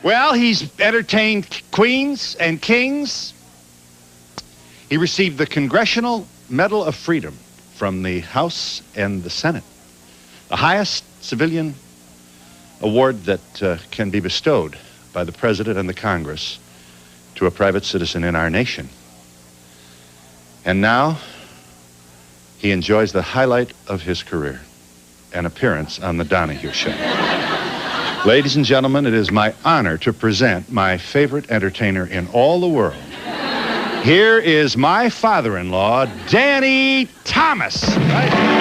Well, he's entertained queens and kings. He received the Congressional Medal of Freedom from the House and the Senate, the highest civilian award that can be bestowed by the President and the Congress to a private citizen in our nation. And now, he enjoys the highlight of his career, an appearance on the Donahue Show. Ladies and gentlemen, it is my honor to present my favorite entertainer in all the world. Here is my father-in-law, Danny Thomas. Right?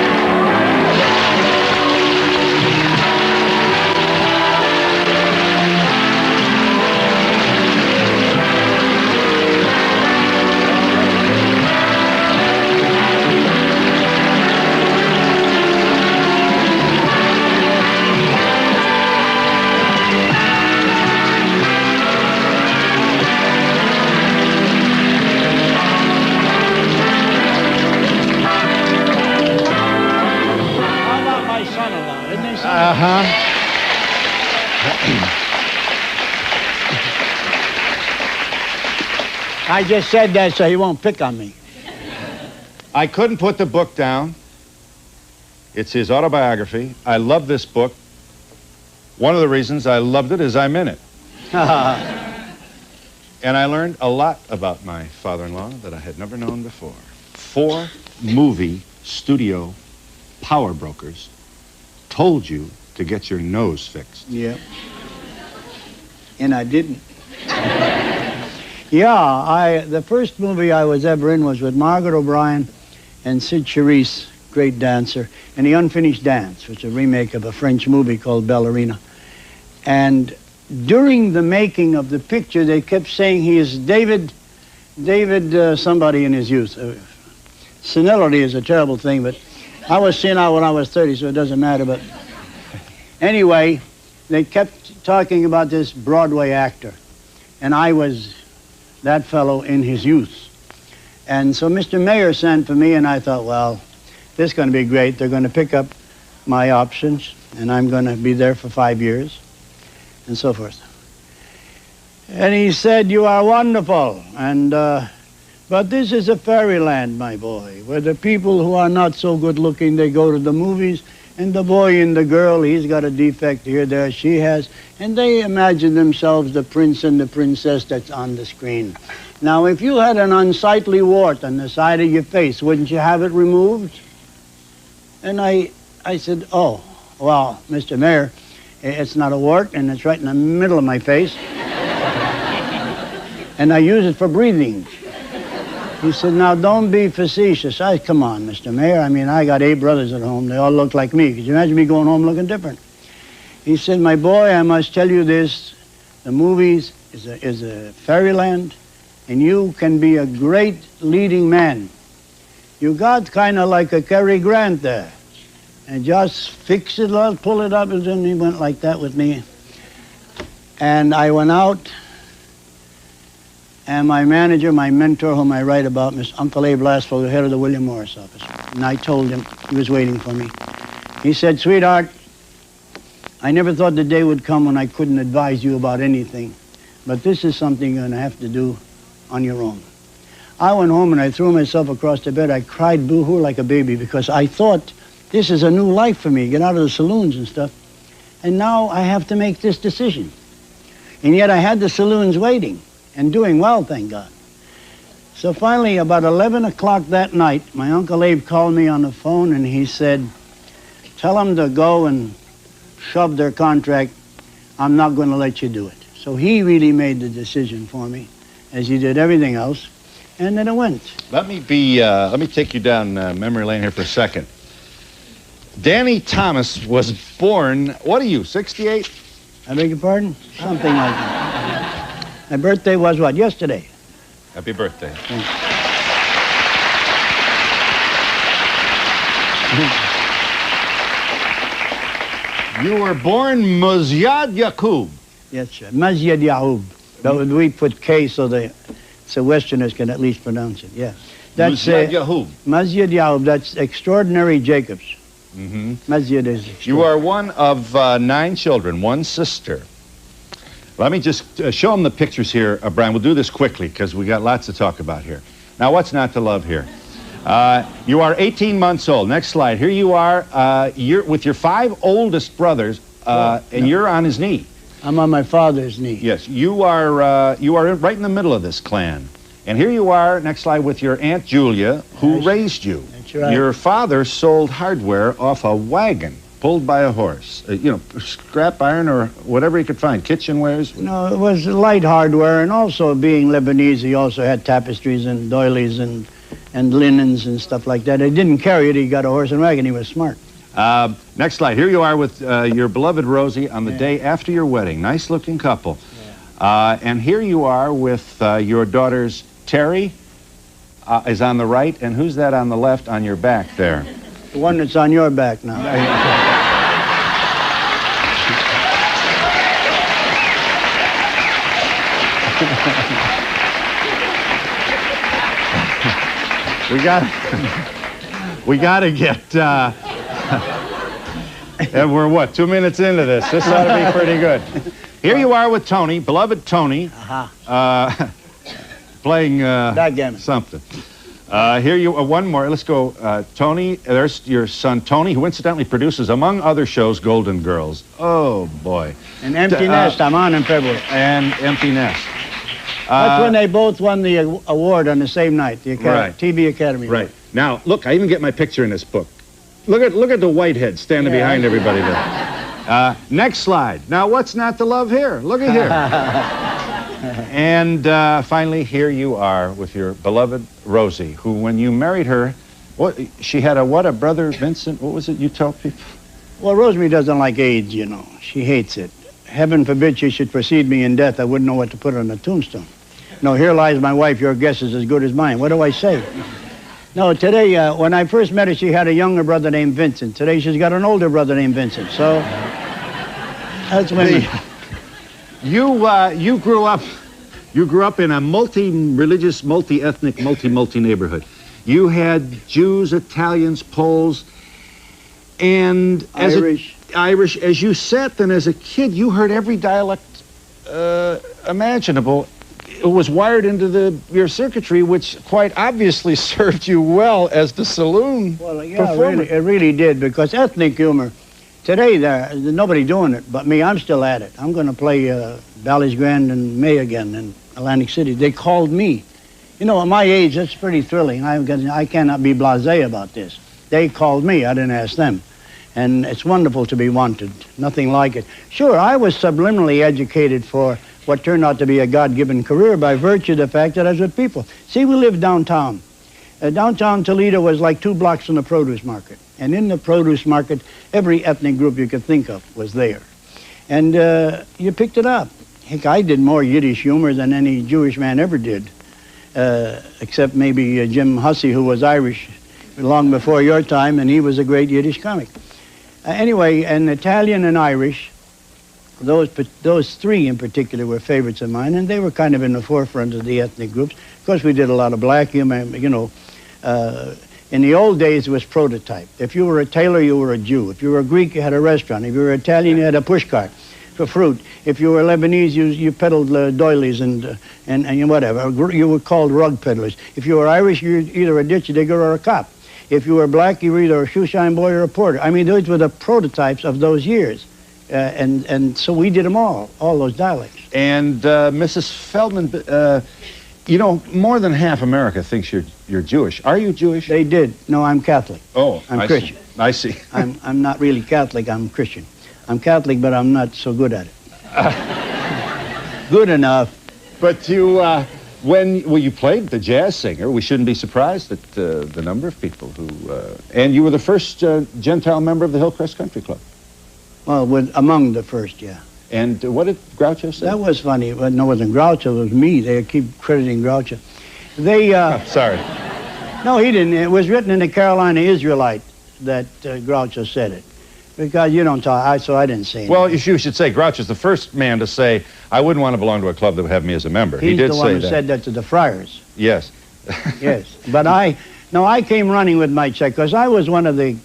I just said that so he won't pick on me. I couldn't put the book down. It's his autobiography. I love this book. One of the reasons I loved it is I'm in it. And I learned a lot about my father-in-law that I had never known before. 4 movie studio power brokers told you to get your nose fixed. Yeah. And I didn't. Yeah, the first movie I was ever in was with Margaret O'Brien and Sid Charisse, great dancer, and The Unfinished Dance, which is a remake of a French movie called Ballerina. And during the making of the picture, they kept saying he is David somebody in his youth. Senility is a terrible thing, but I was senile when I was 30, so it doesn't matter. But anyway, they kept talking about this Broadway actor, and I was that fellow in his youth. And so Mr. Mayer sent for me, and I thought, well, this is going to be great. They're going to pick up my options, and I'm going to be there for 5 years, and so forth. And he said, you are wonderful, and but this is a fairyland, my boy, where the people who are not so good looking, they go to the movies, and the boy and the girl, he's got a defect here, there, she has, and they imagine themselves the prince and the princess that's on the screen. Now, if you had an unsightly wart on the side of your face, wouldn't you have it removed? And I said, oh, well, Mr. Mayor, it's not a wart, and it's right in the middle of my face. And I use it for breathing. He said, now, don't be facetious. I said, come on, Mr. Mayor. I mean, I got 8 brothers at home. They all look like me. Could you imagine me going home looking different? He said, my boy, I must tell you this. The movies is a fairyland, and you can be a great leading man. You got kind of like a Cary Grant there. And just fix it up, pull it up, and then he went like that with me. And I went out. And my manager, my mentor, whom I write about, Mr. Uncle Abe Laswell, the head of the William Morris office. And I told him, he was waiting for me. He said, sweetheart, I never thought the day would come when I couldn't advise you about anything. But this is something you're going to have to do on your own. I went home and I threw myself across the bed. I cried boo-hoo like a baby because I thought this is a new life for me, get out of the saloons and stuff. And now I have to make this decision. And yet I had the saloons waiting. And doing well, thank God. So finally, about 11 o'clock that night, my Uncle Abe called me on the phone and he said, tell them to go and shove their contract. I'm not going to let you do it. So he really made the decision for me, as he did everything else, and then it went. Let me take you down memory lane here for a second. Danny Thomas was born, what are you, 68? I beg your pardon? Something like that. My birthday was what, yesterday? Happy birthday. You were born Mazyad Yaqub. Yes, sir. Mazyad Yaqub. But we put K so Westerners can at least pronounce it, yeah. That's Mazyad Yaqub. Mazyad Yaqub, that's Extraordinary Jacobs. Mm-hmm. Mazyad is extraordinary. You are one of 9 children, 1 sister. Let me just show them the pictures here, Brian. We'll do this quickly because we got lots to talk about here. Now, what's not to love here? You are 18 months old. Next slide. Here you are. You're with your 5 oldest brothers, and you're on his knee. I'm on my father's knee. Yes, you are right in the middle of this clan. And here you are, next slide, with your Aunt Julia, who raised you. That's right. Your father sold hardware off a wagon pulled by a horse. Scrap iron or whatever he could find, kitchenwares. No, it was light hardware, and also being Lebanese, he also had tapestries and doilies and linens and stuff like that. He didn't carry it, he got a horse and wagon, he was smart. Next slide. Here you are with your beloved Rosie on the day after your wedding. Nice-looking couple. Yeah. And here you are with your daughters, Terry is on the right, and who's that on the left on your back there? The one that's on your back now. We got to get... and we're, what, 2 minutes into this? This ought to be pretty good. Here you are with Tony, beloved Tony, playing something. Here you are, one more. Let's go. Tony, there's your son Tony, who incidentally produces, among other shows, Golden Girls. Oh, boy. And Empty Nest, I'm on in February. And Empty Nest. That's when they both won the award on the same night, the TV Academy Award. Right. Now, look, I even get my picture in this book. Look at the whitehead standing behind everybody there. Next slide. Now, what's not to love here? Look at here. And finally, here you are with your beloved Rosie, who, when you married her, she had a brother Vincent? What was it you tell people? Well, Rosemary doesn't like AIDS, you know. She hates it. Heaven forbid she should precede me in death. I wouldn't know what to put on the tombstone. No, here lies my wife. Your guess is as good as mine. What do I say? No, today, when I first met her, she had a younger brother named Vincent. Today, she's got an older brother named Vincent. So, that's when... You grew up in a multi-religious, multi-ethnic, multi neighborhood. You had Jews, Italians, Poles, and Irish. As you sat then as a kid, you heard every dialect imaginable. It was wired into your circuitry, which quite obviously served you well as the saloon performer. It really did, because ethnic humor, today there's nobody doing it but me. I'm still at it. I'm going to play Bally's Grand in May again in Atlantic City. They called me. You know, at my age, that's pretty thrilling. I cannot be blasé about this. They called me. I didn't ask them. And it's wonderful to be wanted. Nothing like it. Sure, I was subliminally educated for what turned out to be a God-given career by virtue of the fact that I was with people. See, we lived downtown. Downtown Toledo was like 2 blocks from the produce market. And in the produce market, every ethnic group you could think of was there. And you picked it up. Heck, I did more Yiddish humor than any Jewish man ever did, except maybe Jim Hussey, who was Irish long before your time, and he was a great Yiddish comic. Anyway, and Italian and Irish, those 3 in particular were favorites of mine, and they were kind of in the forefront of the ethnic groups. Of course, we did a lot of black humor, you know. In the old days, it was prototype. If you were a tailor, you were a Jew. If you were a Greek, you had a restaurant. If you were Italian, you had a pushcart for fruit. If you were Lebanese, you peddled doilies and whatever. You were called rug peddlers. If you were Irish, you were either a ditch digger or a cop. If you were black, you were either a shoeshine boy or a porter. I mean, those were the prototypes of those years. And so we did them all those dialects. And Mrs. Feldman, you know, more than half America thinks you're Jewish. Are you Jewish? They did. No, I'm Catholic. Oh, I'm Christian. I see. I'm not really Catholic. I'm Christian. I'm Catholic, but I'm not so good at it. Good enough. But you, when you played the jazz singer, we shouldn't be surprised at the number of people who... and you were the first Gentile member of the Hillcrest Country Club. Well, among the first, yeah. And what did Groucho say? That was funny. Well, no, it wasn't Groucho. It was me. They keep crediting Groucho. They... sorry. No, he didn't. It was written in the Carolina Israelite that Groucho said it. Because you don't talk, so I didn't say anything. Well, you should say Groucho's the first man to say, I wouldn't want to belong to a club that would have me as a member. He did the one who said that to the friars. Yes. Yes. But I came running with my check, because I was one of the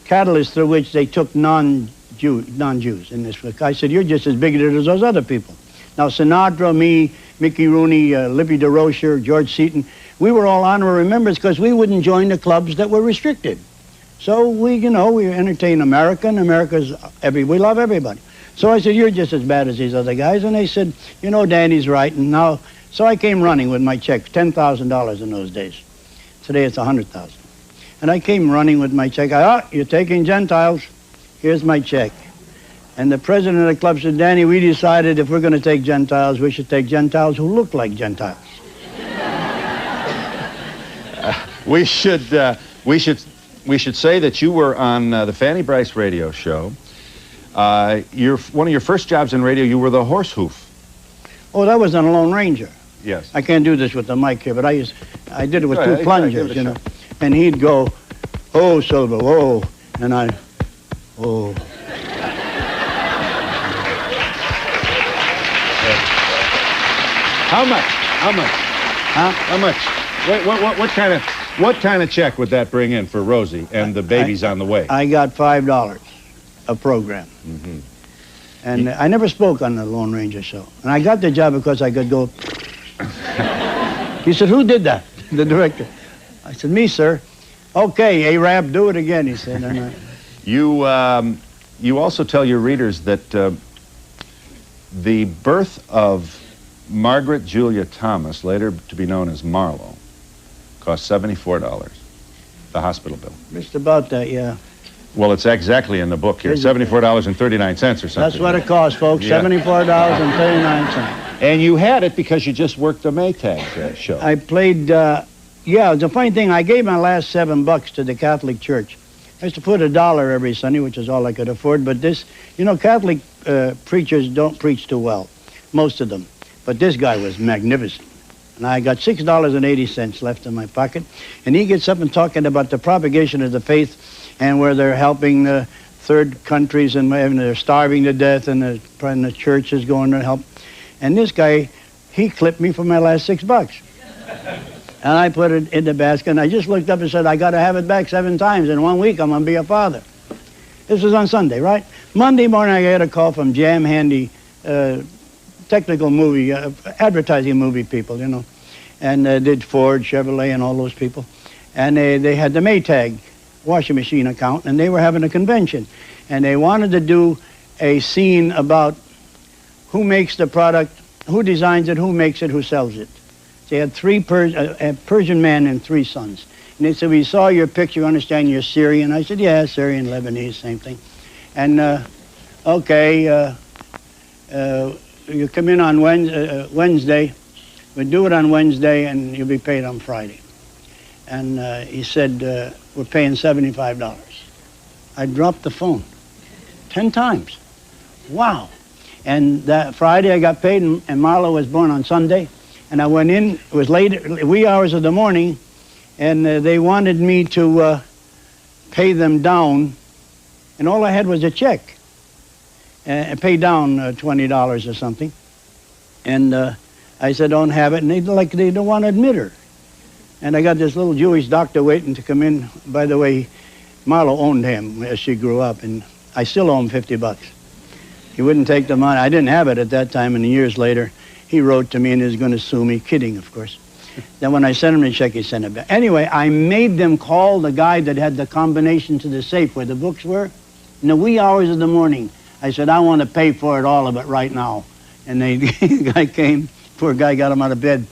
catalysts through which they took non-Jews in this book. I said, you're just as bigoted as those other people. Now, Sinatra, me, Mickey Rooney, Lippy DeRocher, George Seaton, we were all honorary members because we wouldn't join the clubs that were restricted. So we entertain America, and we love everybody. So I said, you're just as bad as these other guys. And they said, you know, Danny's right. And now, so I came running with my check, $10,000 in those days. Today it's $100,000. And I came running with my check. You're taking Gentiles. Here's my check. And the president of the club said, Danny, we decided if we're going to take Gentiles, we should take Gentiles who look like Gentiles. We should say that you were on the Fanny Bryce radio show. One of your first jobs in radio, you were the horse hoof. Oh, that was on a Lone Ranger. Yes. I can't do this with the mic here, but I did it with two plungers, you know. And he'd go, oh, Silver, whoa. And I, oh. How much? Huh? How much? What kind of check would that bring in for Rosie and the babies on the way? I got $5 a program. Mm-hmm. And I never spoke on the Lone Ranger show. And I got the job because I could go. He said, who did that? The director. I said, me, sir. Okay, Arab, do it again, he said. And you also tell your readers that the birth of Margaret Julia Thomas, later to be known as Marlowe, cost $74, the hospital bill. Just about that, yeah. Well, it's exactly in the book here, $74.39 or something. That's what it cost, folks, yeah. $74.39. And you had it because you just worked the Maytag show. I played, yeah, the funny thing, I gave my last $7 to the Catholic Church. I used to put $1 every Sunday, which is all I could afford, but this, you know, Catholic preachers don't preach too well, most of them. But this guy was magnificent. And I got $6.80 left in my pocket. And he gets up and talking about the propagation of the faith and where they're helping the third countries and they're starving to death and the church is going to help. And this guy, he clipped me for my last $6. And I put it in the basket and I just looked up and said, I got to have it back 7 times. In 1 week, I'm going to be a father. This was on Sunday, right? Monday morning, I got a call from Jam Handy, technical movie, advertising movie people, you know, and did Ford, Chevrolet, and all those people. And they had the Maytag washing machine account, and they were having a convention. And they wanted to do a scene about who makes the product, who designs it, who makes it, who sells it. They had a Persian man and 3 sons. And they said, we saw your picture, understand you're Syrian. I said, yeah, Syrian, Lebanese, same thing. And, okay, you come in on Wednesday. We do it on Wednesday, and you'll be paid on Friday. And he said, we're paying $75. I dropped the phone 10 times. Wow. And that Friday I got paid, and Marlowe was born on Sunday. And I went in, it was late, wee hours of the morning, and they wanted me to pay them down, and all I had was a check. And pay down $20 or something. And I said, don't have it. And they don't want to admit her. And I got this little Jewish doctor waiting to come in. By the way, Marlowe owned him as she grew up, and I still owe him $50. He wouldn't take the money. I didn't have it at that time, and years later, he wrote to me and he was going to sue me, kidding, of course. Then when I sent him the check, he sent it back. Anyway, I made them call the guy that had the combination to the safe where the books were in the wee hours of the morning. I said, I want to pay for it, all of it, right now. And the guy came, poor guy got him out of bed.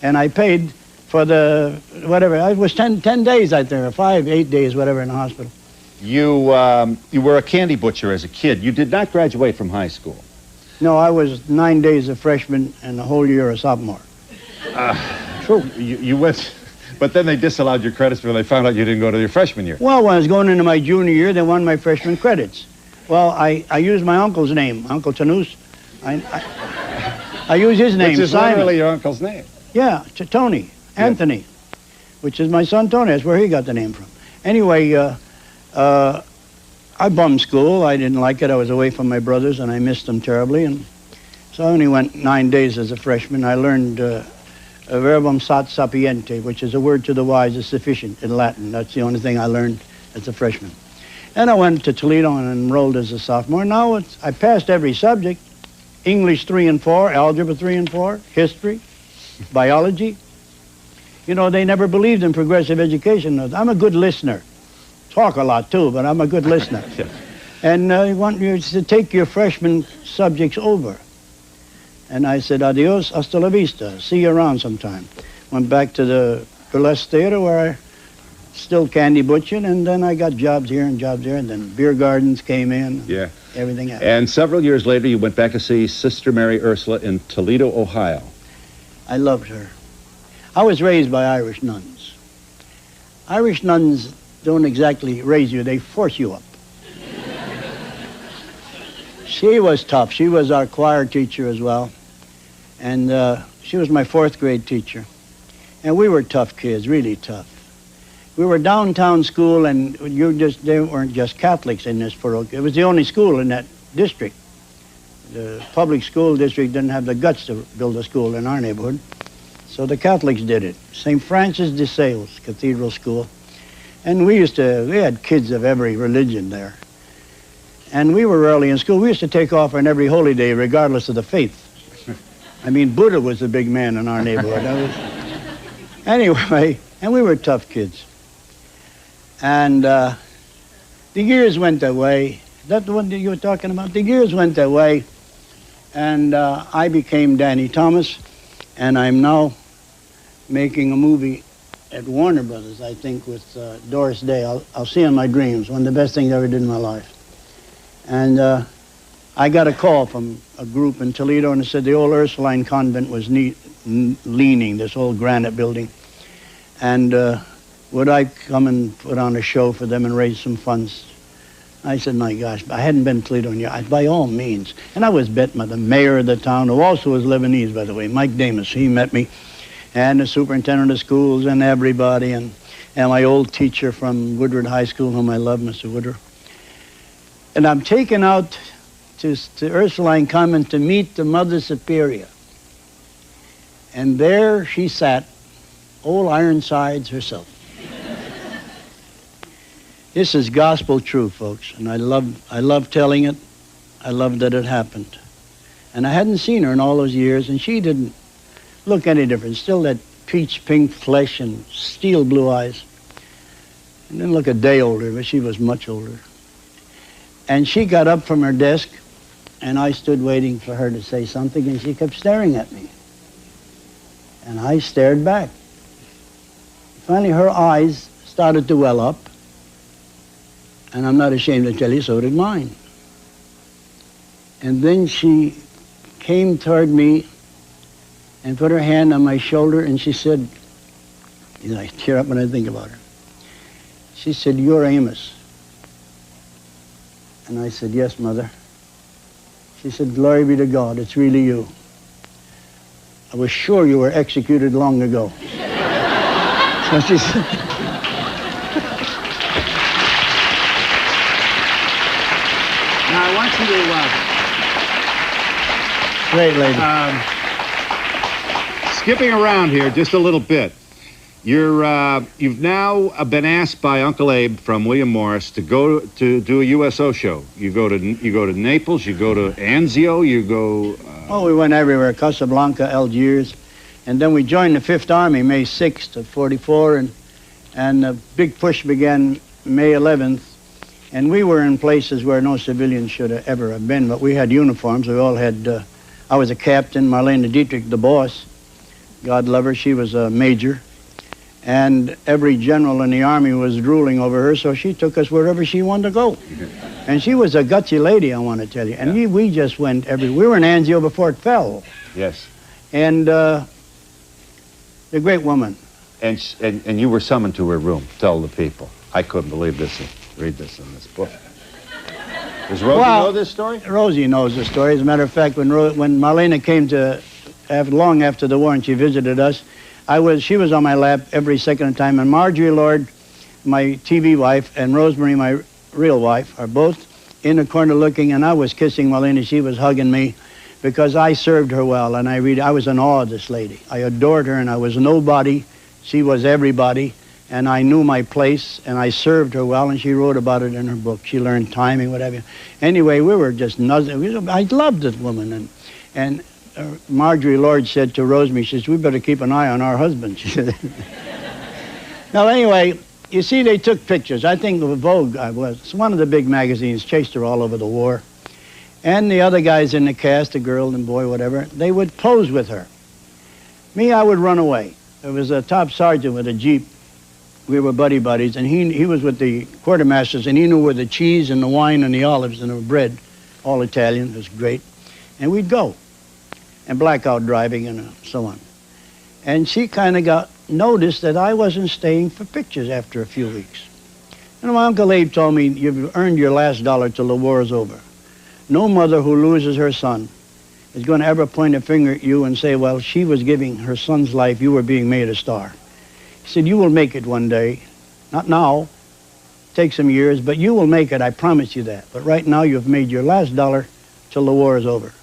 And I paid for the, whatever, it was 10 days out there, 5, 8 days, whatever, in the hospital. You were a candy butcher as a kid. You did not graduate from high school. No, I was 9 days a freshman and a whole year a sophomore. True. You went, but then they disallowed your credits when they found out you didn't go to your freshman year. Well, when I was going into my junior year, they won my freshman credits. Well, I used my uncle's name, Uncle Tanus. I used his name, Which is Simon. literally your uncle's name. Yeah, Tony, Anthony, which is my son Tony. That's where he got the name from. Anyway, I bummed school. I didn't like it. I was away from my brothers, and I missed them terribly. And so I only went 9 days as a freshman. I learned verbum sat sapiente, which is a word to the wise is sufficient in Latin. That's the only thing I learned as a freshman. And I went to Toledo and enrolled as a sophomore. Now I passed every subject, English 3 and 4, algebra 3 and 4, history, biology. You know, they never believed in progressive education. I'm a good listener. Talk a lot too, but I'm a good listener. And I want you to take your freshman subjects over. And I said, adios, hasta la vista. See you around sometime. Went back to the burlesque theater where I still candy butchering, and then I got jobs here and then beer gardens came in. Yeah. Everything happened. And several years later, you went back to see Sister Mary Ursula in Toledo, Ohio. I loved her. I was raised by Irish nuns. Irish nuns don't exactly raise you, they force you up. She was tough. She was our choir teacher as well. And she was my 4th grade teacher. And we were tough kids, really tough. We were downtown school, and they weren't just Catholics in this parochial. It was the only school in that district. The public school district didn't have the guts to build a school in our neighborhood. So the Catholics did it. St. Francis de Sales Cathedral School. And we had kids of every religion there. And we were early in school. We used to take off on every holy day, regardless of the faith. I mean, Buddha was the big man in our neighborhood. Anyway, and we were tough kids. And the years went away. Is that the one that you were talking about? The years went away, and I became Danny Thomas, and I'm now making a movie at Warner Brothers, I think, with Doris Day. I'll see in my dreams. One of the best things I ever did in my life. And I got a call from a group in Toledo, and it said the old Ursuline convent was leaning, this old granite building. And would I come and put on a show for them and raise some funds? I said, my gosh, I hadn't been to Toledo in years. By all means. And I was met by the mayor of the town, who also was Lebanese, by the way, Mike Damus. He met me, and the superintendent of schools, and everybody, and my old teacher from Woodward High School, whom I love, Mr. Woodward. And I'm taken out to Ursuline Convent to meet the Mother Superior. And there she sat, old Ironsides herself. This is gospel true, folks, and I love telling it. I love that it happened. And I hadn't seen her in all those years, and she didn't look any different. Still that peach pink flesh and steel blue eyes. And didn't look a day older, but she was much older. And she got up from her desk, and I stood waiting for her to say something, and she kept staring at me. And I stared back. Finally, her eyes started to well up, and I'm not ashamed to tell you, so did mine. And then she came toward me and put her hand on my shoulder, and she said, you know, I tear up when I think about her. She said, "You're Amos." And I said, "Yes, Mother." She said, "Glory be to God, it's really you. I was sure you were executed long ago." So she said, now I want you to, great lady. Skipping around here just a little bit. You've now been asked by Uncle Abe from William Morris to go to do a USO show. You go to Naples, you go to Anzio, you go... Oh, we went everywhere, Casablanca, Algiers, and then we joined the 5th Army May 6th of 44, and the big push began May 11th, and we were in places where no civilians should have ever have been, but we had uniforms. We all had, I was a captain, Marlene Dietrich, the boss. God love her, she was a major. And every general in the army was drooling over her, so she took us wherever she wanted to go. And she was a gutsy lady, I want to tell you. And yeah. we just went everywhere. We were in Anzio before it fell. Yes. And a great woman. And you were summoned to her room. Tell the people. I couldn't believe this. Read this in this book. Does Rosie know this story? Rosie knows the story. As a matter of fact, when Marlena came to, long after the war, and she visited us, she was on my lap every second time, and Marjorie Lord, my TV wife, and Rosemary, my real wife, are both in the corner looking, and I was kissing Marlena, she was hugging me, because I served her well, and I was in awe of this lady. I adored her, and I was nobody, she was everybody, and I knew my place, and I served her well, and she wrote about it in her book. She learned timing, whatever. Anyway, we were just nuts. I loved this woman, And Marjorie Lord said to Rosemary, she says, we better keep an eye on our husband, she said. Now, anyway, you see, they took pictures. I think Vogue was one of the big magazines, chased her all over the war. And the other guys in the cast, the girl and boy, whatever, they would pose with her. Me, I would run away. There was a top sergeant with a Jeep. We were buddies, and he was with the quartermasters, and he knew where the cheese and the wine and the olives and the bread, all Italian, it was great. And we'd go, and blackout driving and so on. And she kind of got noticed that I wasn't staying for pictures after a few weeks. And my Uncle Abe told me, you've earned your last dollar till the war is over. No mother who loses her son is going to ever point a finger at you and say, well, she was giving her son's life, you were being made a star. He said, you will make it one day. Not now. Take some years, but you will make it, I promise you that. But right now, you've made your last dollar till the war is over.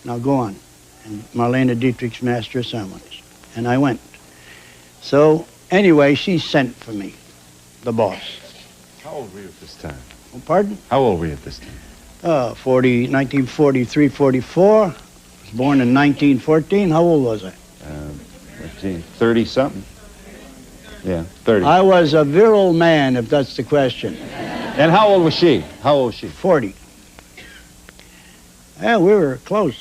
Now go on. And Marlene Dietrich's master of ceremonies. And I went. So, anyway, she sent for me, the boss. How old were you at this time? Oh, pardon? How old were you at this time? 1943, 44. I was born in 1914. How old was I? 30-something. Yeah, 30. I was a virile man, if that's the question. And how old was she? How old was she? 40. Yeah, we were close.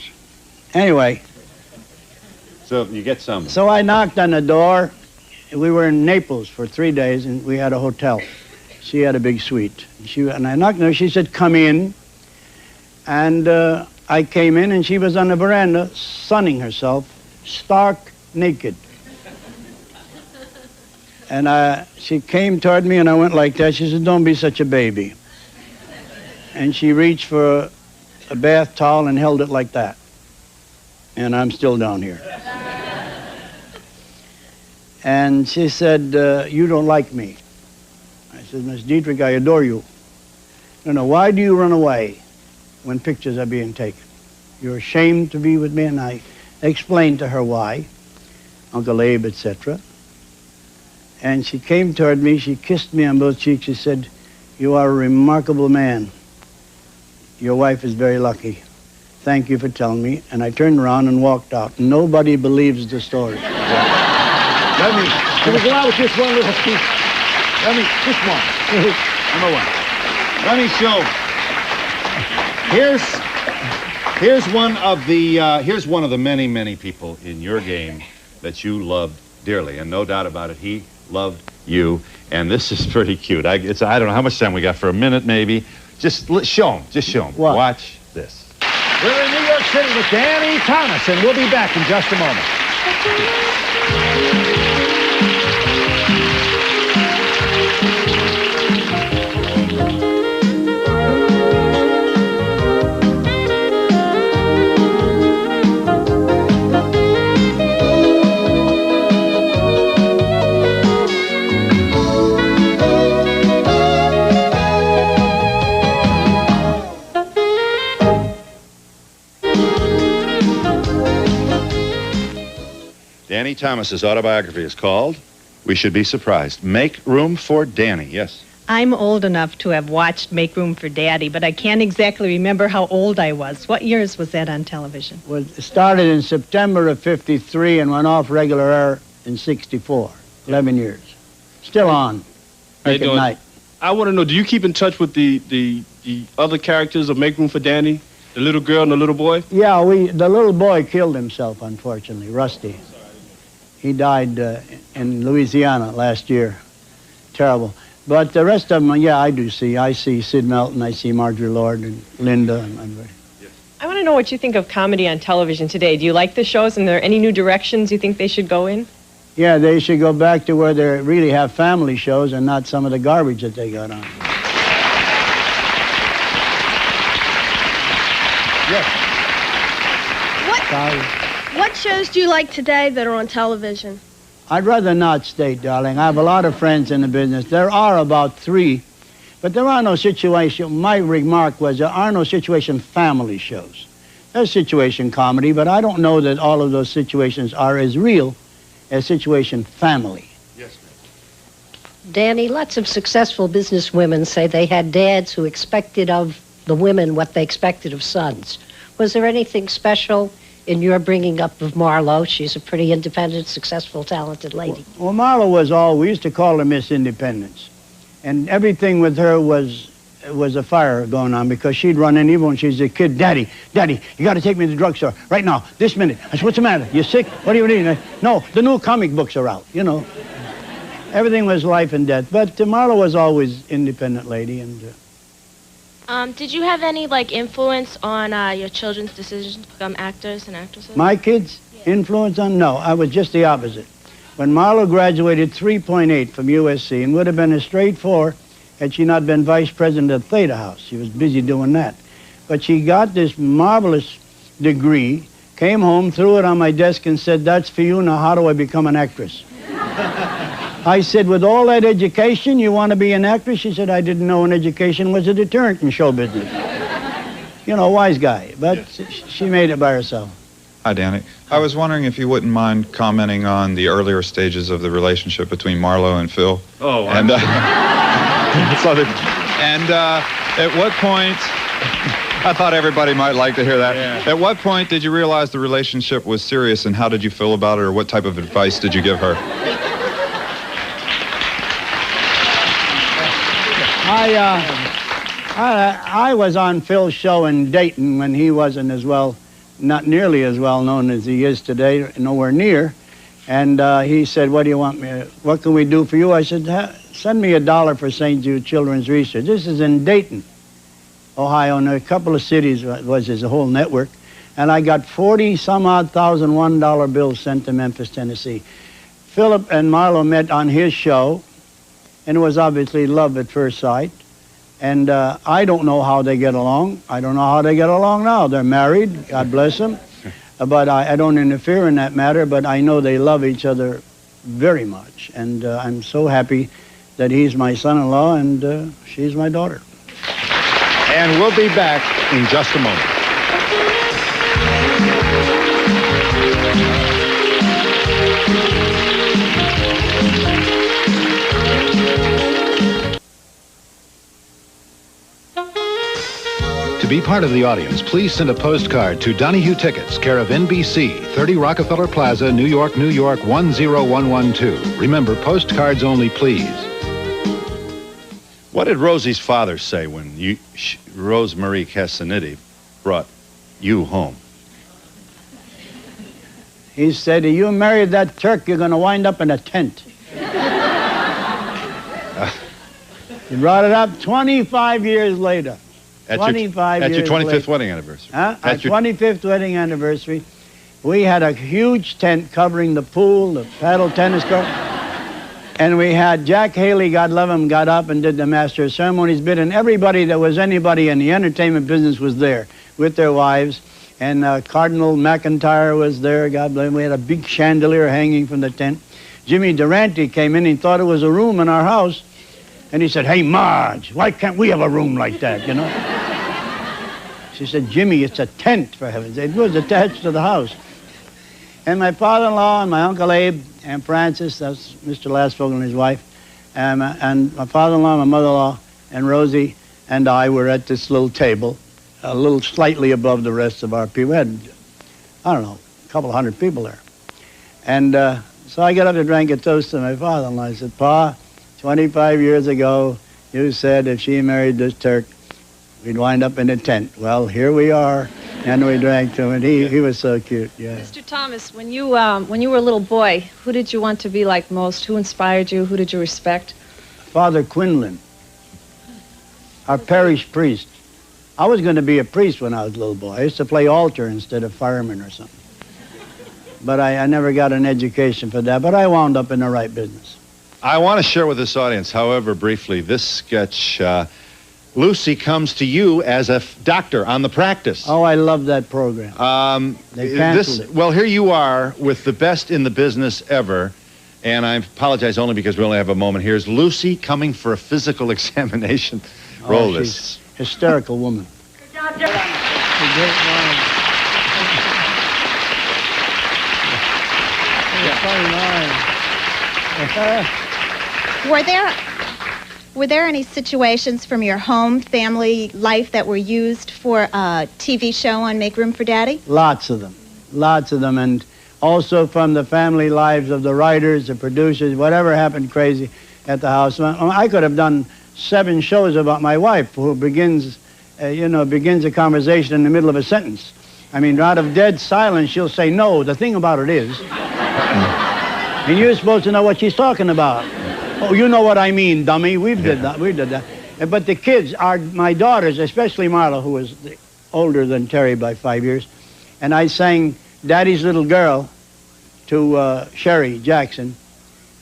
Anyway. So you get some. So I knocked on the door. We were in Naples for 3 days, and we had a hotel. She had a big suite. And I knocked on her. She said, come in. And I came in, and she was on the veranda sunning herself, stark naked. And she came toward me, and I went like that. She said, don't be such a baby. And she reached for a bath towel and held it like that. And I'm still down here. And she said, you don't like me. I said, Miss Dietrich, I adore you. No, why do you run away when pictures are being taken? You're ashamed to be with me? And I explained to her why, Uncle Abe, etc. And she came toward me, she kissed me on both cheeks, she said, you are a remarkable man. Your wife is very lucky. Thank you for telling me. And I turned around and walked out. Nobody believes the story. Let me go out with just one little piece. Just one. Number one. Let me show. Here's one of the many people in your game that you loved dearly, and no doubt about it, he loved you. And this is pretty cute. I don't know how much time we got, for a minute maybe. Just show him. Just show him. What? Watch this. We're in New York City with Danny Thomas, and we'll be back in just a moment. Danny Thomas's autobiography is called We Should Be Surprised. Make Room for Danny. Yes. I'm old enough to have watched Make Room for Daddy, but I can't exactly remember how old I was. What years was that on television? Well, it started in September of 53 and went off regular air in 64. 11 years. Still on. At night. I want to know, do you keep in touch with the other characters of Make Room for Danny? The little girl and the little boy? Yeah, the little boy killed himself, unfortunately, Rusty. He died in Louisiana last year. Terrible. But the rest of them, yeah, I do see. I see Sid Melton, I see Marjorie Lord and Linda. I want to know what you think of comedy on television today. Do you like the shows, and are there any new directions you think they should go in? Yeah, they should go back to where they really have family shows and not some of the garbage that they got on. Yes. What shows do you like today that are on television? I'd rather not state, darling. I have a lot of friends in the business. There are about 3, but there are no situation. My remark was there are no situation family shows. There's situation comedy, but I don't know that all of those situations are as real as situation family. Yes, ma'am. Danny, lots of successful business women say they had dads who expected of the women what they expected of sons. Was there anything special in your bringing up of Marlo? She's a pretty independent, successful, talented lady. Well, Marlo we used to call her Miss Independence. And everything with her was a fire going on, because she'd run in, even when she was a kid, Daddy, you got to take me to the drugstore right now, this minute. I said, what's the matter? You sick? What do you need? No, the new comic books are out, you know. Everything was life and death. But Marlo was always independent lady. And did you have any, like, influence on your children's decisions to become actors and actresses? My kids' influence on? No, I was just the opposite. When Marlo graduated 3.8 from USC and would have been a straight 4 had she not been vice president of Theta House. She was busy doing that. But she got this marvelous degree, came home, threw it on my desk and said, that's for you, now how do I become an actress? I said, with all that education, you want to be an actress? She said, I didn't know an education was a deterrent in show business. You know, wise guy. But she made it by herself. Hi, Danny. I was wondering if you wouldn't mind commenting on the earlier stages of the relationship between Marlo and Phil. Oh, and at what point, I thought everybody might like to hear that. Yeah. At what point did you realize the relationship was serious, and how did you feel about it, or what type of advice did you give her? I was on Phil's show in Dayton when he wasn't not nearly as well known as he is today, nowhere near. And he said, what do you want me, what can we do for you? I said, send me $1 for St. Jude Children's Research. This is in Dayton, Ohio, and a couple of cities was his whole network. And I got 40-some-odd thousand $1 bills sent to Memphis, Tennessee. Philip and Marlo met on his show, and it was obviously love at first sight. And I don't know how they get along. I don't know how they get along now. They're married, God bless them. But I don't interfere in that matter, but I know they love each other very much. And I'm so happy that he's my son-in-law and she's my daughter. And we'll be back in just a moment. To be part of the audience, please send a postcard to Donahue Tickets, care of NBC, 30 Rockefeller Plaza, New York, New York, 10112. Remember, postcards only, please. What did Rosie's father say when Rosemarie Casaniti brought you home? He said, if you marry that Turk, you're going to wind up in a tent. He brought it up 25 years later. At your 25th later. wedding anniversary. Huh? At 25th wedding anniversary, we had a huge tent covering the pool, the paddle tennis court. And we had Jack Haley, God love him, got up and did the master of ceremonies bit, and everybody that was anybody in the entertainment business was there with their wives. And Cardinal McIntyre was there, God bless him. We had a big chandelier hanging from the tent. Jimmy Durante came in, he thought it was a room in our house. And he said, hey, Marge, why can't we have a room like that, you know? She said, Jimmy, it's a tent, for heaven's sake. It was attached to the house. And my father-in-law and my Uncle Abe and Francis, that's Mr. Lastfogel and his wife, and my father-in-law, my mother-in-law, and Rosie and I were at this little table, a little slightly above the rest of our people. We had, I don't know, a couple of hundred people there. And so I got up to drink a toast to my father-in-law. I said, Pa, 25 years ago, you said if she married this Turk, we'd wind up in a tent. Well, here we are, and we drank to him, and he was so cute, yeah. Mr. Thomas, when you were a little boy, who did you want to be like most? Who inspired you? Who did you respect? Father Quinlan, our parish priest. I was going to be a priest when I was a little boy. I used to play altar instead of fireman or something. But I never got an education for that, but I wound up in the right business. I want to share with this audience, however briefly, this sketch, Lucy comes to you as a doctor on The Practice. Oh, I love that program. They canceled it. Well, here you are with the best in the business ever, and I apologize only because we only have a moment. Here's Lucy coming for a physical examination. Roll this. She's a hysterical woman. Good job, Joe. Were there any situations from your home family life that were used for a TV show on Make Room for Daddy? Lots of them, and also from the family lives of the writers, the producers, whatever happened crazy at the house. I could have done 7 shows about my wife, who begins a conversation in the middle of a sentence. I mean, out of dead silence, she'll say no. The thing about it is, and you're supposed to know what she's talking about. Oh, you know what I mean, dummy. We did that. But the kids are my daughters, especially Marla, who was older than Terry by 5 years. And I sang Daddy's Little Girl to Sherry Jackson.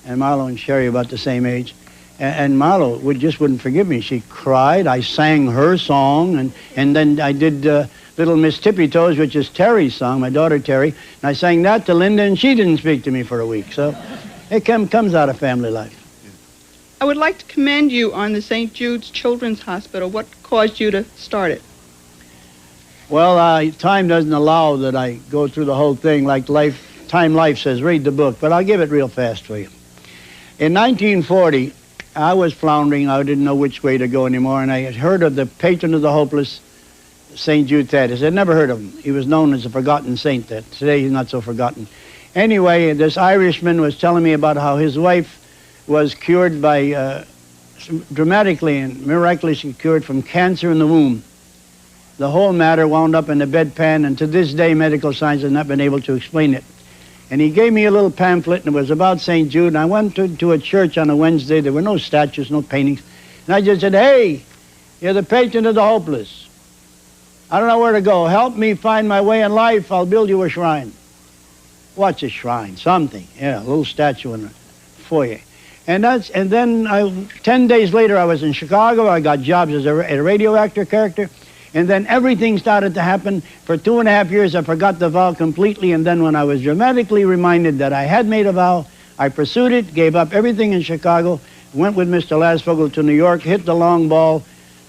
And Marlo and Sherry about the same age. And Marlo just wouldn't forgive me. She cried. I sang her song. And then I did Little Miss Tippy Toes, which is Terry's song, my daughter Terry. And I sang that to Linda, and she didn't speak to me for a week. So it comes out of family life. I would like to commend you on the St. Jude's Children's Hospital. What caused you to start it? Well, time doesn't allow that I go through the whole thing like Time Life says. Read the book, but I'll give it real fast for you. In 1940, I was floundering. I didn't know which way to go anymore, and I had heard of the patron of the hopeless, St. Jude Thaddeus. I'd never heard of him. He was known as a forgotten saint. That today he's not so forgotten. Anyway, this Irishman was telling me about how his wife was cured by, dramatically and miraculously cured from cancer in the womb. The whole matter wound up in the bedpan, and to this day, medical science has not been able to explain it. And he gave me a little pamphlet, and it was about St. Jude, and I went to a church on a Wednesday. There were no statues, no paintings. And I just said, hey, you're the patron of the hopeless. I don't know where to go. Help me find my way in life. I'll build you a shrine. What's a shrine? Something. Yeah, a little statue in the foyer. And then 10 days later, I was in Chicago. I got jobs as a radio actor character. And then everything started to happen. For 2.5 years, I forgot the vow completely. And then when I was dramatically reminded that I had made a vow, I pursued it, gave up everything in Chicago, went with Mr. Lasvogel to New York, hit the long ball.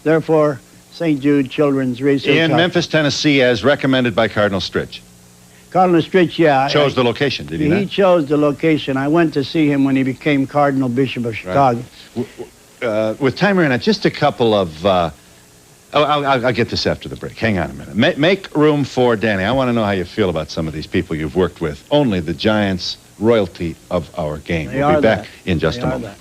Therefore, St. Jude Children's Research In Memphis, Tennessee, as recommended by Cardinal Stritch. Cardinal Stritch, yeah. Chose the location, did he not? He chose the location. I went to see him when he became Cardinal Bishop of Chicago. Right. With time running out, just a couple of... I'll get this after the break. Hang on a minute. Make room for Danny. I want to know how you feel about some of these people you've worked with. Only the Giants, royalty of our game. We'll be back in just a moment.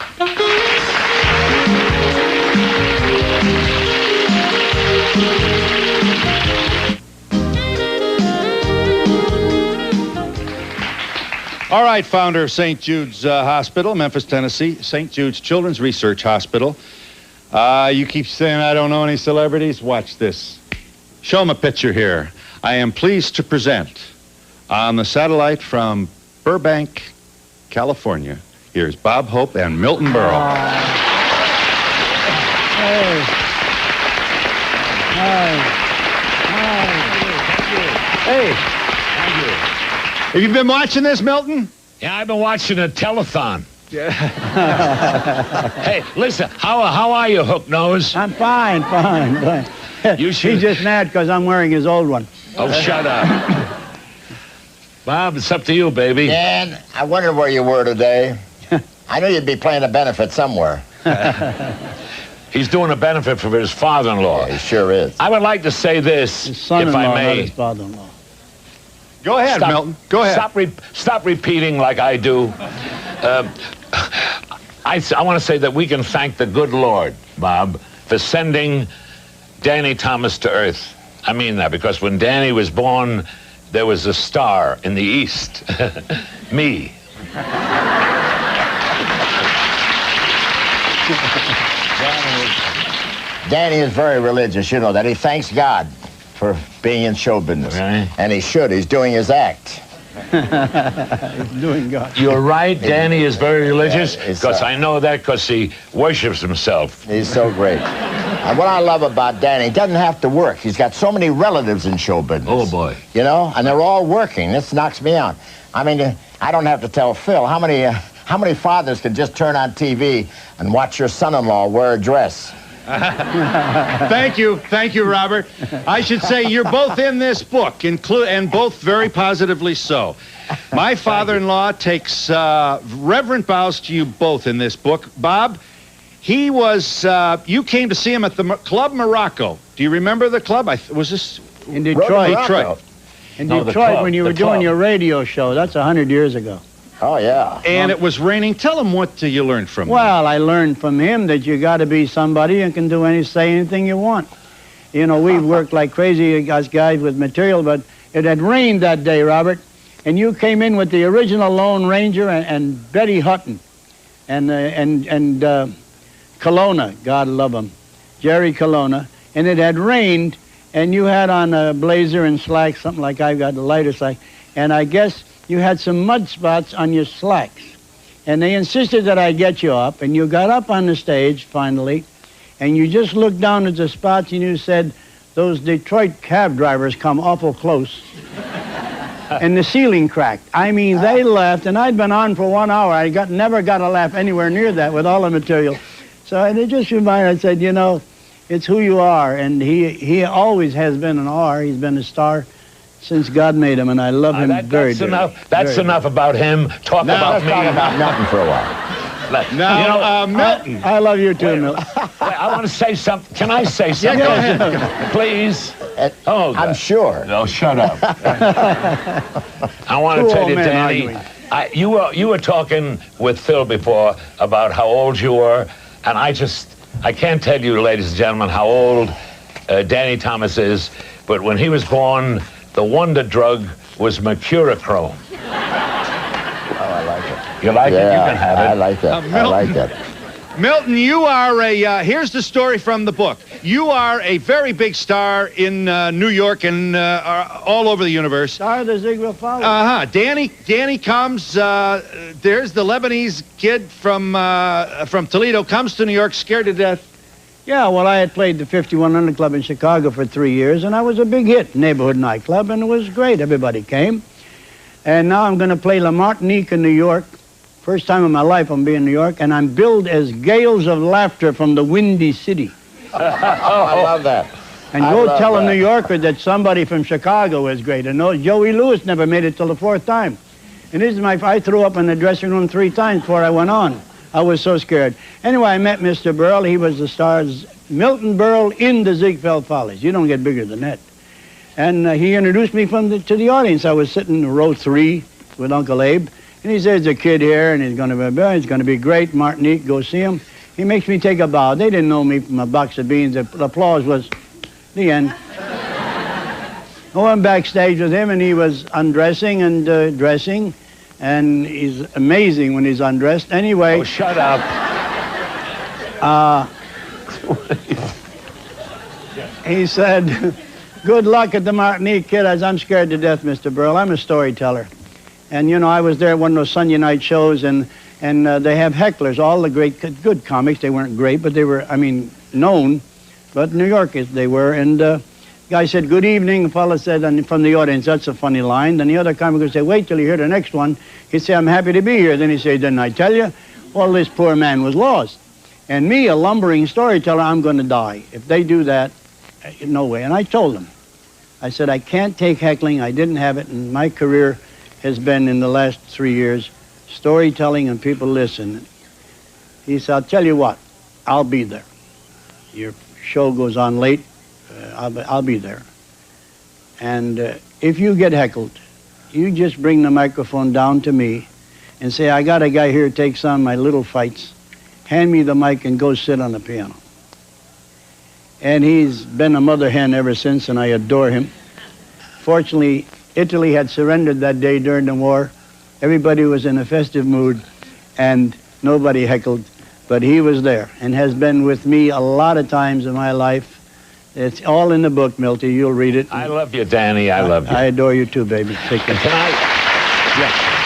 All right, founder of St. Jude's Hospital, Memphis, Tennessee, St. Jude's Children's Research Hospital. You keep saying I don't know any celebrities. Watch this. Show them a picture here. I am pleased to present on the satellite from Burbank, California. Here's Bob Hope and Milton Berle. Hey. Have you been watching this, Milton? Yeah, I've been watching a telethon. Yeah. Hey, listen, how are you, Hook Nose? I'm fine. You should... He's just mad because I'm wearing his old one. Oh, shut up. Bob, it's up to you, baby. Dan, I wondered where you were today. I knew you'd be playing a benefit somewhere. He's doing a benefit for his father-in-law. Yeah, he sure is. I would like to say this, his son-in-law, if I may. Not his father-in-law. Go ahead, Milton. Go ahead. Stop repeating like I do. I want to say that we can thank the good Lord, Bob, for sending Danny Thomas to Earth. I mean that because when Danny was born, there was a star in the east. Me. Danny is very religious, you know that. He thanks God for being in show business. Right. And he should. He's doing his act. He's doing God. You're right. Danny is very religious because I know that because he worships himself. He's so great. And what I love about Danny, he doesn't have to work. He's got so many relatives in show business. Oh, boy. You know, and they're all working. This knocks me out. I mean, I don't have to tell Phil. How many fathers can just turn on TV and watch your son-in-law wear a dress? Thank you, Robert. I should say you're both in this book, and both very positively so. My father-in-law takes reverent bows to you both in this book. Bob, He was, you came to see him at the Club Morocco. Do you remember the club? Was this? In Detroit. Detroit. In No, the Detroit, club, when you the were doing club. your radio show. That's 100 years ago. Oh, yeah. And it was raining. Tell him what you learned from him. Well, I learned from him that you got to be somebody and can say anything you want. You know, we worked like crazy as guys with material, but it had rained that day, Robert, and you came in with the original Lone Ranger and Betty Hutton and Colonna, God love him, Jerry Colonna, and it had rained, and you had on a blazer and slacks, something like I've got, the lighter slack, and I guess you had some mud spots on your slacks. And they insisted that I get you up, and you got up on the stage, finally, and you just looked down at the spots, and you said, those Detroit cab drivers come awful close. And the ceiling cracked. I mean, they laughed, and I'd been on for 1 hour. I never got a laugh anywhere near that with all the material. So and it just reminded, I said, you know, it's who you are, and he always has been an R. He's been a star since God made him, and I love him very That's dearly. enough. That's enough about him. Talk about me. Let's talk about Milton for a while. Now, Milton. I love you too, Milton. I want to say something. Can I say something? Yeah, go ahead. Please? I'm sure. No, shut up. I want Two to tell old you, men Danny, arguing. you were talking with Phil before about how old you were, and I can't tell you, ladies and gentlemen, how old Danny Thomas is, but when he was born, the wonder drug was mercurochrome. You like it? You can have it. I like it. I like it. Milton, you are here's the story from the book. You are a very big star in New York and all over the universe. Star of the Ziegler Follies. Danny comes, there's the Lebanese kid from Toledo, comes to New York, scared to death. Yeah, well, I had played the 5100 Club in Chicago for 3 years, and I was a big hit, neighborhood nightclub, and it was great. Everybody came. And now I'm going to play La Martinique in New York. First time in my life I'm being in New York, and I'm billed as Gales of Laughter from the Windy City. I love that. And go tell a New Yorker that somebody from Chicago is great. And no, Joey Lewis never made it till the 4th time. And this is I threw up in the dressing room 3 times before I went on. I was so scared. Anyway, I met Mr. Burl. He was the star's Milton Berle in the Ziegfeld Follies. You don't get bigger than that. And he introduced me to the audience. I was sitting in row 3 with Uncle Abe. And he says, there's a kid here, and he's going to be great. Martinique, go see him. He makes me take a bow. They didn't know me from a box of beans. The applause was the end. I went backstage with him, and he was undressing and dressing. And he's amazing when he's undressed. Anyway. Oh, shut up. He said, good luck at the Martinique, kid, as I'm scared to death, Mr. Burl. I'm a storyteller. And, you know, I was there at one of those Sunday night shows, and they have hecklers, all the great, good comics. They weren't great, but they were, known. But New York, they were. And the guy said, good evening. The fellow said, and from the audience, that's a funny line. Then the other comic would say, wait till you hear the next one. He'd say, I'm happy to be here. Then he'd say, didn't I tell you? Well, this poor man was lost. And me, a lumbering storyteller, I'm going to die. If they do that, no way. And I told them. I said, I can't take heckling. I didn't have it. And my career has been, in the last 3 years, storytelling and people listen. He said, I'll tell you what. I'll be there. Your show goes on late. I'll be there. And if you get heckled, you just bring the microphone down to me and say, I got a guy here who takes on my little fights. Hand me the mic and go sit on the piano. And he's been a mother hen ever since, and I adore him. Fortunately, Italy had surrendered that day during the war. Everybody was in a festive mood, and nobody heckled. But he was there and has been with me a lot of times in my life. It's all in the book, Milty. You'll read it. I love you, Danny. I love you. I adore you too, baby. Take care.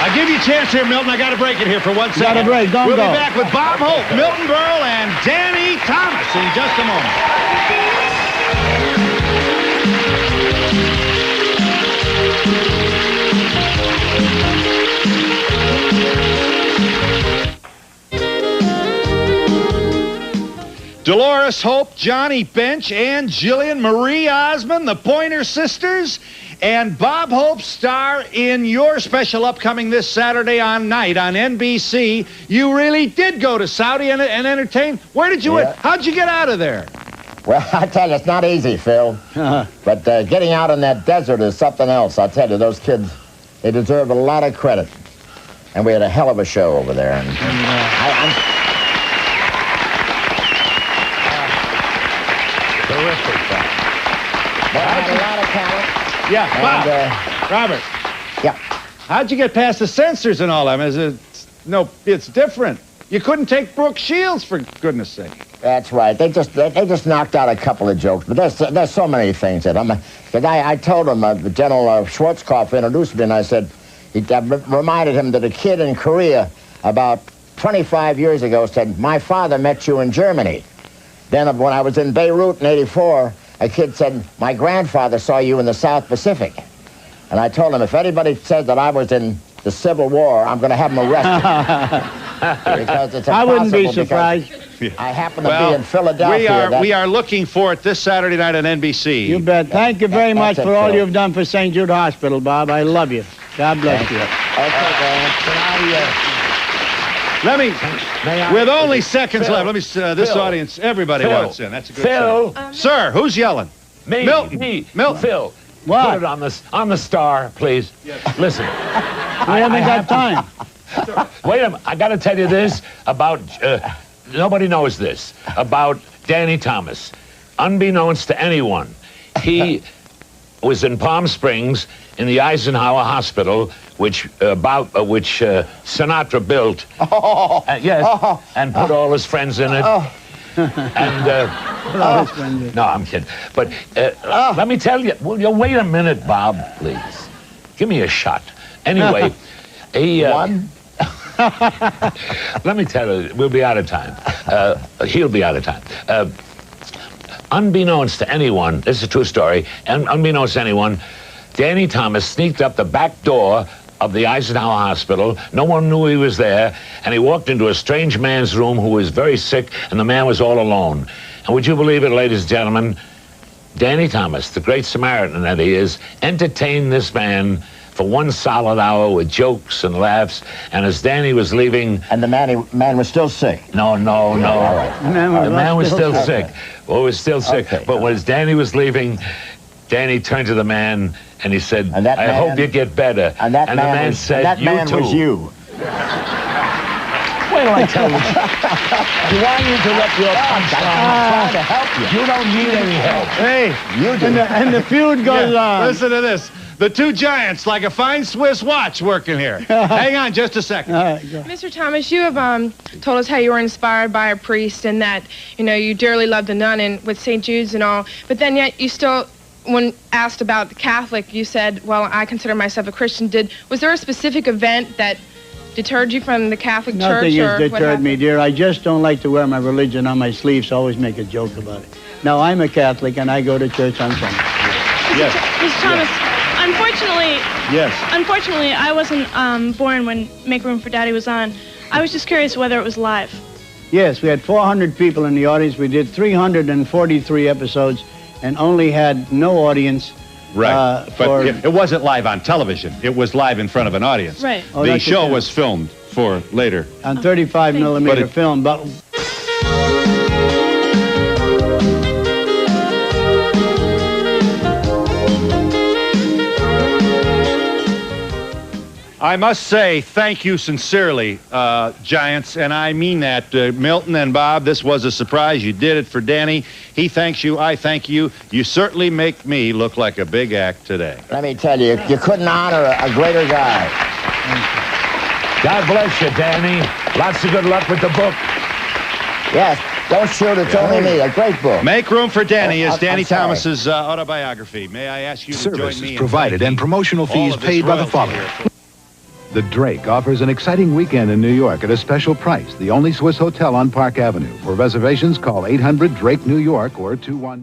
I'll give you a chance here, Milton. I got to break it here for 1 second. Got to break. Don't we'll go. We'll be back with Bob Hope, Milton Berle, and Danny Thomas in just a moment. Dolores Hope, Johnny Bench, Ann Jillian, Marie Osmond, the Pointer Sisters, and Bob Hope star in your special upcoming this Saturday night on NBC. You really did go to Saudi and entertain. Where did you? How'd you get out of there? Well, I tell you, it's not easy, Phil. But getting out in that desert is something else. I tell you, those kids, they deserve a lot of credit. And we had a hell of a show over there. And Terrific. But I had a lot of talent. Yeah, Bob. Robert. Yeah. How'd you get past the censors and all that? It's different. You couldn't take Brooke Shields, for goodness sake. That's right. They just knocked out a couple of jokes. But there's so many things that because I told him, General Schwarzkopf introduced me, and I said, reminded him that a kid in Korea about 25 years ago said, my father met you in Germany. Then when I was in Beirut in '84, a kid said, my grandfather saw you in the South Pacific. And I told him, if anybody said that I was in the Civil War, I'm going to have them arrested. Because it's I wouldn't be surprised. I happen to be in Philadelphia. We are looking for it this Saturday night on NBC. You bet. Thank you very much for all you've done for St. Jude Hospital, Bob. I love you. God bless you. With only seconds left, let me, this audience, everybody wants in. That's a good Phil. Sir, who's yelling? Me. Milton. Milton. Phil. What? Put it on the star, please. Yes. Listen. I haven't got time. Wait a minute. I got to tell you this about, nobody knows this, about Danny Thomas. Unbeknownst to anyone, he was in Palm Springs in the Eisenhower Hospital, which Sinatra built. And put all his friends in it. No, I'm kidding. But let me tell you. Will you wait a minute, Bob, please? Give me a shot. Anyway, he. Let me tell you, we'll be out of time. He'll be out of time. Unbeknownst to anyone, this is a true story, and unbeknownst to anyone, Danny Thomas sneaked up the back door of the Eisenhower Hospital. No one knew he was there, and he walked into a strange man's room who was very sick, and the man was all alone. And would you believe it, ladies and gentlemen, Danny Thomas, the great Samaritan that he is, entertained this man for 1 solid hour with jokes and laughs, and as Danny was leaving... And the man was still sick? No. All right. The man was still sick. Well, he was still sick. Okay. But as Danny was leaving, Danny turned to the man and he said, I hope you get better. And the man said, you too. Was you. Wait till I tell you. Do I interrupt your punchline? I'm trying to help you. You don't need any help. Hey, you do. And the feud goes on. Listen to this. The two giants, like a fine Swiss watch, working here. Hang on just a second. Mr. Thomas, you have told us how you were inspired by a priest and that, you dearly loved a nun and with St. Jude's and all. But then yet you still, when asked about the Catholic, you said, well, I consider myself a Christian. Was there a specific event that deterred you from the Catholic Church? Nothing has deterred me, dear. I just don't like to wear my religion on my sleeve, so I always make a joke about it. Now, I'm a Catholic, and I go to church on Sunday. Yes. Mr. Thomas, unfortunately, I wasn't born when Make Room for Daddy was on. I was just curious whether it was live. Yes, we had 400 people in the audience. We did 343 episodes and only had no audience. Right, but it wasn't live on television. It was live in front of an audience. Right. The show was filmed for later. On 35 millimeter film, but... I must say thank you sincerely, Giants, and I mean that. Milton and Bob, this was a surprise. You did it for Danny. He thanks you. I thank you. You certainly make me look like a big act today. Let me tell you, you couldn't honor a greater guy. God bless you, Danny. Lots of good luck with the book. Yes. Don't shoot, it's only me. A great book. Make Room for Danny is Danny Thomas's autobiography. May I ask you to join me? Services provided and promotional fees paid by the following. The Drake offers an exciting weekend in New York at a special price. The only Swiss hotel on Park Avenue. For reservations, call 800-DRAKE-NEW-YORK or 21...